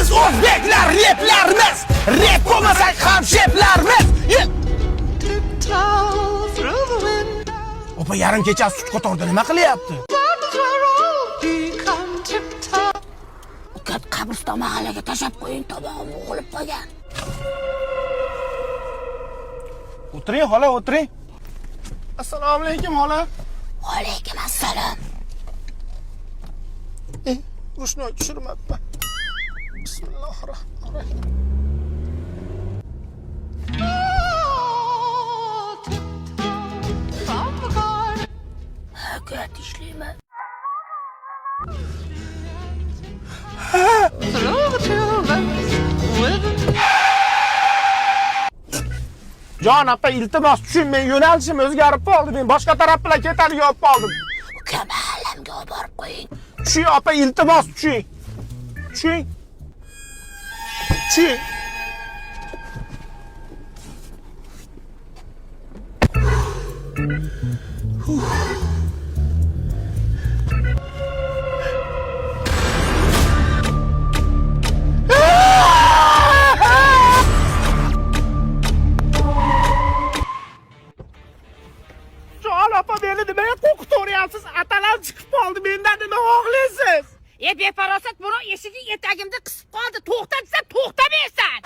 Biz o'zbeklar replarimiz. Rep bo'lmasak ham sheplarimiz. Opa yarim kechasi sut ko'tardi, nima qilyapti? Ukat qabriston mahallaga tashab qo'ying, tomog'im o'g'ilib qolgan. O'tiring xola, o'tiring. Assalomu alaykum xola. Va alaykum assalom. Rushnoy tushirmabman. Bismillahirrohmanirrohim. Ukat ishlayman. Jon opa, iltimos tushing, men yo'nalishim o'zgarib qoldi. Men boshqa taraf bilan ketadigan olib qoldim. Uka mahallamga olib borib qo'ying. Tushing opa, iltimos tushing. Tushing. Tushing. Jon opa, meni nimaga qo'rqitaryapsiz? Atalam chiqib qoldi, mendan nima xohlaysiz? Befarosat buni eshigi etagimda qisib qoldi. To'xta desam to'xtamaysan.